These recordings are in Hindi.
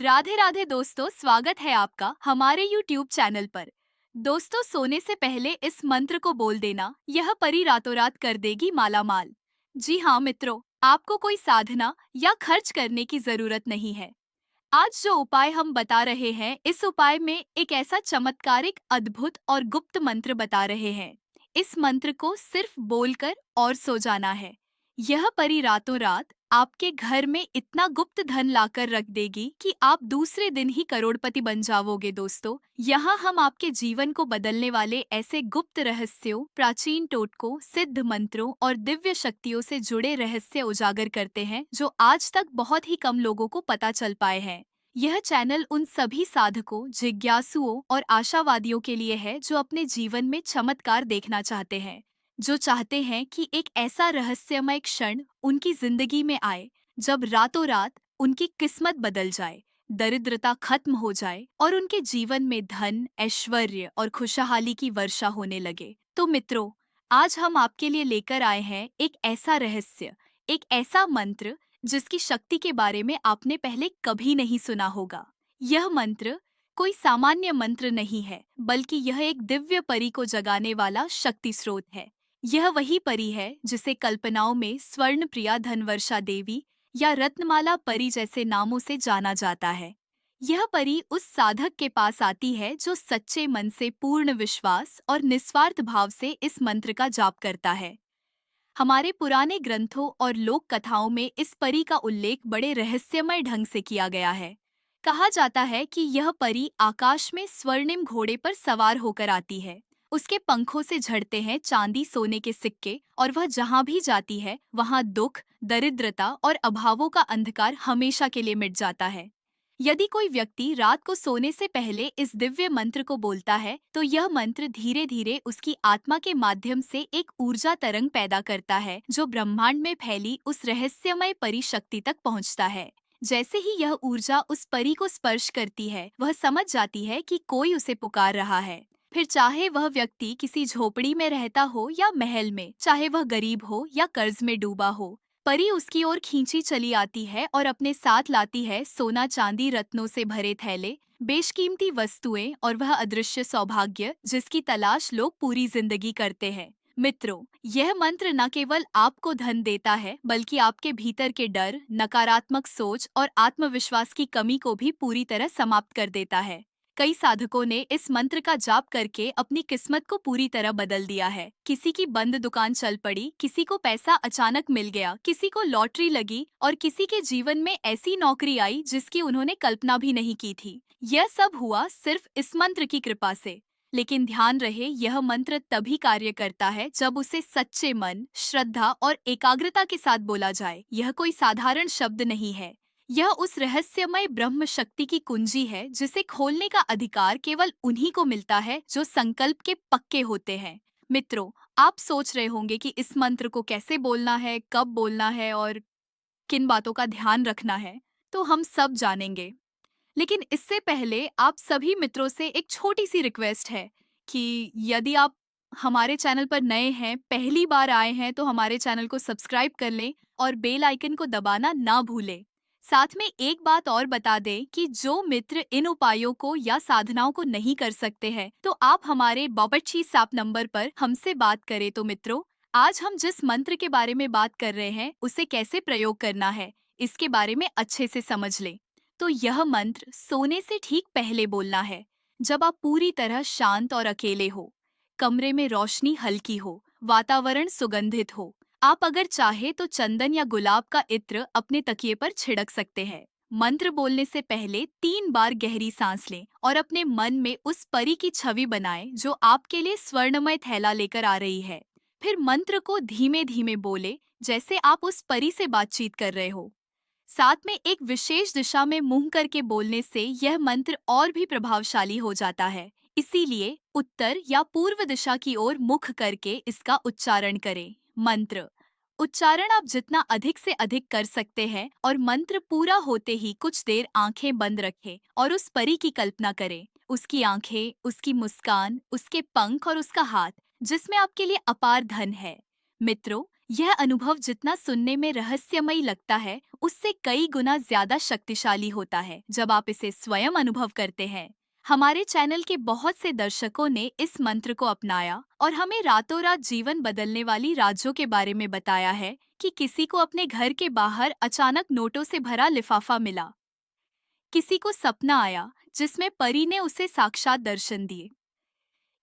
राधे राधे दोस्तों, स्वागत है आपका हमारे YouTube चैनल पर। दोस्तों, सोने से पहले इस मंत्र को बोल देना, यह परी रातों रात कर देगी माला माल। जी हाँ मित्रों, आपको कोई साधना या खर्च करने की जरूरत नहीं है। आज जो उपाय हम बता रहे हैं, इस उपाय में एक ऐसा चमत्कारिक, अद्भुत और गुप्त मंत्र बता रहे हैं। इस मंत्र को सिर्फ बोलकर और सो जाना है। यह परी रातों रात आपके घर में इतना गुप्त धन लाकर रख देगी कि आप दूसरे दिन ही करोड़पति बन जाओगे। दोस्तों, यहाँ हम आपके जीवन को बदलने वाले ऐसे गुप्त रहस्यों, प्राचीन टोटकों, सिद्ध मंत्रों और दिव्य शक्तियों से जुड़े रहस्य उजागर करते हैं जो आज तक बहुत ही कम लोगों को पता चल पाए हैं। यह चैनल उन सभी साधकों, जिज्ञासुओं और आशावादियों के लिए है जो अपने जीवन में चमत्कार देखना चाहते हैं, जो चाहते हैं कि एक ऐसा रहस्यमय क्षण उनकी जिंदगी में आए जब रातों रात उनकी किस्मत बदल जाए, दरिद्रता खत्म हो जाए और उनके जीवन में धन, ऐश्वर्य और खुशहाली की वर्षा होने लगे। तो मित्रों, आज हम आपके लिए लेकर आए हैं एक ऐसा रहस्य, एक ऐसा मंत्र जिसकी शक्ति के बारे में आपने पहले कभी नहीं सुना होगा। यह मंत्र कोई सामान्य मंत्र नहीं है, बल्कि यह एक दिव्य परी को जगाने वाला शक्ति स्रोत है। यह वही परी है जिसे कल्पनाओं में स्वर्ण प्रिया, धनवर्षा देवी या रत्नमाला परी जैसे नामों से जाना जाता है। यह परी उस साधक के पास आती है जो सच्चे मन से, पूर्ण विश्वास और निस्वार्थ भाव से इस मंत्र का जाप करता है। हमारे पुराने ग्रंथों और लोक कथाओं में इस परी का उल्लेख बड़े रहस्यमय ढंग से किया गया है। कहा जाता है कि यह परी आकाश में स्वर्णिम घोड़े पर सवार होकर आती है। उसके पंखों से झड़ते हैं चांदी, सोने के सिक्के और वह जहाँ भी जाती है वहाँ दुख, दरिद्रता और अभावों का अंधकार हमेशा के लिए मिट जाता है। यदि कोई व्यक्ति रात को सोने से पहले इस दिव्य मंत्र को बोलता है, तो यह मंत्र धीरे धीरे उसकी आत्मा के माध्यम से एक ऊर्जा तरंग पैदा करता है जो ब्रह्मांड में फैली उस रहस्यमय परी शक्ति तक पहुंचता है। जैसे ही यह ऊर्जा उस परी को स्पर्श करती है, वह समझ जाती है कि कोई उसे पुकार रहा है। फिर चाहे वह व्यक्ति किसी झोपड़ी में रहता हो या महल में, चाहे वह गरीब हो या कर्ज में डूबा हो, परी उसकी ओर खींची चली आती है और अपने साथ लाती है सोना, चांदी, रत्नों से भरे थैले, बेशकीमती वस्तुएं और वह अदृश्य सौभाग्य जिसकी तलाश लोग पूरी जिंदगी करते हैं। मित्रों, यह मंत्र न केवल आपको धन देता है, बल्कि आपके भीतर के डर, नकारात्मक सोच और आत्मविश्वास की कमी को भी पूरी तरह समाप्त कर देता है। कई साधकों ने इस मंत्र का जाप करके अपनी किस्मत को पूरी तरह बदल दिया है। किसी की बंद दुकान चल पड़ी, किसी को पैसा अचानक मिल गया, किसी को लॉटरी लगी और किसी के जीवन में ऐसी नौकरी आई जिसकी उन्होंने कल्पना भी नहीं की थी। यह सब हुआ सिर्फ इस मंत्र की कृपा से। लेकिन ध्यान रहे, यह मंत्र तभी कार्य करता है जब उसे सच्चे मन, श्रद्धा और एकाग्रता के साथ बोला जाए। यह कोई साधारण शब्द नहीं है। यह उस रहस्यमय ब्रह्म शक्ति की कुंजी है जिसे खोलने का अधिकार केवल उन्हीं को मिलता है जो संकल्प के पक्के होते हैं। मित्रों, आप सोच रहे होंगे कि इस मंत्र को कैसे बोलना है, कब बोलना है और किन बातों का ध्यान रखना है। तो हम सब जानेंगे। लेकिन इससे पहले आप सभी मित्रों से एक छोटी सी रिक्वेस्ट है कि यदि आप हमारे चैनल पर नए हैं, पहली बार आए हैं, तो हमारे चैनल को सब्सक्राइब कर लें और बेल आइकन को दबाना ना भूलें। साथ में एक बात और बता दें कि जो मित्र इन उपायों को या साधनाओं को नहीं कर सकते हैं, तो आप हमारे बॉबरची सैप नंबर पर हमसे बात करें। तो मित्रों, आज हम जिस मंत्र के बारे में बात कर रहे हैं, उसे कैसे प्रयोग करना है, इसके बारे में अच्छे से समझ लें। तो यह मंत्र सोने से ठीक पहले बोलना है, जब आप पूरी तरह शांत और अकेले हो, कमरे में रोशनी हल्की हो, वातावरण सुगंधित हो। आप अगर चाहे तो चंदन या गुलाब का इत्र अपने तकिए पर छिड़क सकते हैं। मंत्र बोलने से पहले 3 बार गहरी सांस लें और अपने मन में उस परी की छवि बनाएं जो आपके लिए स्वर्णमय थैला लेकर आ रही है। फिर मंत्र को धीमे धीमे बोले, जैसे आप उस परी से बातचीत कर रहे हो। साथ में एक विशेष दिशा में मुंह करके बोलने से यह मंत्र और भी प्रभावशाली हो जाता है। इसीलिए उत्तर या पूर्व दिशा की ओर मुख करके इसका उच्चारण करें। मंत्र उच्चारण आप जितना अधिक से अधिक कर सकते हैं और मंत्र पूरा होते ही कुछ देर आंखें बंद रखें और उस परी की कल्पना करें। उसकी आंखें, उसकी मुस्कान, उसके पंख और उसका हाथ जिसमें आपके लिए अपार धन है। मित्रों, यह अनुभव जितना सुनने में रहस्यमयी लगता है, उससे कई गुना ज्यादा शक्तिशाली होता है जब आप इसे स्वयं अनुभव करते हैं। हमारे चैनल के बहुत से दर्शकों ने इस मंत्र को अपनाया और हमें रातों रात जीवन बदलने वाली राजों के बारे में बताया है कि किसी को अपने घर के बाहर अचानक नोटों से भरा लिफाफा मिला, किसी को सपना आया जिसमें परी ने उसे साक्षात दर्शन दिए,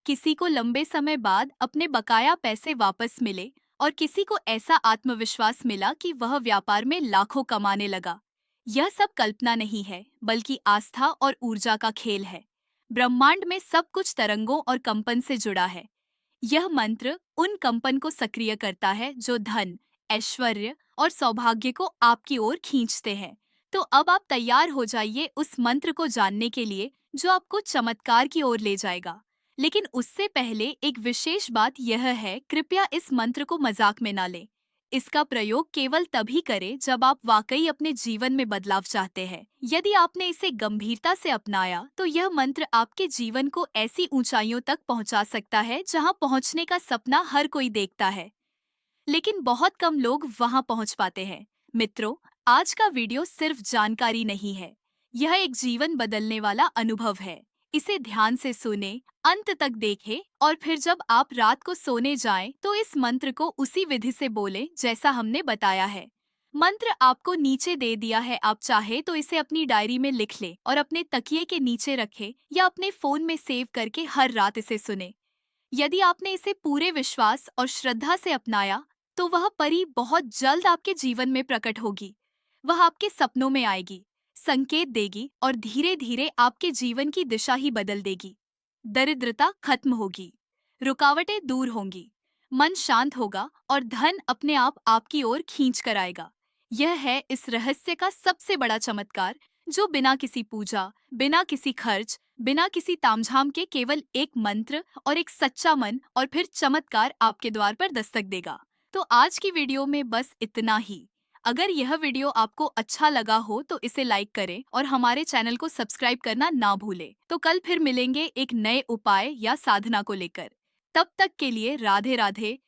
किसी को लंबे समय बाद अपने बकाया पैसे वापस मिले और किसी को ऐसा आत्मविश्वास मिला कि वह व्यापार में लाखों कमाने लगा। यह सब कल्पना नहीं है, बल्कि आस्था और ऊर्जा का खेल है। ब्रह्मांड में सब कुछ तरंगों और कंपन से जुड़ा है। यह मंत्र उन कंपन को सक्रिय करता है जो धन, ऐश्वर्य और सौभाग्य को आपकी ओर खींचते हैं। तो अब आप तैयार हो जाइए उस मंत्र को जानने के लिए जो आपको चमत्कार की ओर ले जाएगा। लेकिन उससे पहले एक विशेष बात यह है, कृपया इस मंत्र को मजाक में ना लें। इसका प्रयोग केवल तभी करें जब आप वाकई अपने जीवन में बदलाव चाहते हैं। यदि आपने इसे गंभीरता से अपनाया, तो यह मंत्र आपके जीवन को ऐसी ऊंचाइयों तक पहुंचा सकता है जहां पहुंचने का सपना हर कोई देखता है, लेकिन बहुत कम लोग वहां पहुंच पाते हैं। मित्रों, आज का वीडियो सिर्फ जानकारी नहीं है, यह एक जीवन बदलने वाला अनुभव है। इसे ध्यान से सुने, अंत तक देखें और फिर जब आप रात को सोने जाएं, तो इस मंत्र को उसी विधि से बोलें जैसा हमने बताया है। मंत्र आपको नीचे दे दिया है, आप चाहे तो इसे अपनी डायरी में लिख लें और अपने तकिए के नीचे रखें या अपने फोन में सेव करके हर रात इसे सुने। यदि आपने इसे पूरे विश्वास और श्रद्धा से अपनाया, तो वह परी बहुत जल्द आपके जीवन में प्रकट होगी। वह आपके सपनों में आएगी, संकेत देगी और धीरे धीरे आपके जीवन की दिशा ही बदल देगी। दरिद्रता खत्म होगी, रुकावटें दूर होंगी, मन शांत होगा और धन अपने आप आपकी ओर खींच कर आएगा। यह है इस रहस्य का सबसे बड़ा चमत्कार, जो बिना किसी पूजा, बिना किसी खर्च, बिना किसी तामझाम के केवल एक मंत्र और एक सच्चा मन और फिर चमत्कार आपके द्वार पर दस्तक देगा। तो आज की वीडियो में बस इतना ही। अगर यह वीडियो आपको अच्छा लगा हो तो इसे लाइक करें और हमारे चैनल को सब्सक्राइब करना ना भूलें। तो कल फिर मिलेंगे एक नए उपाय या साधना को लेकर। तब तक के लिए राधे राधे।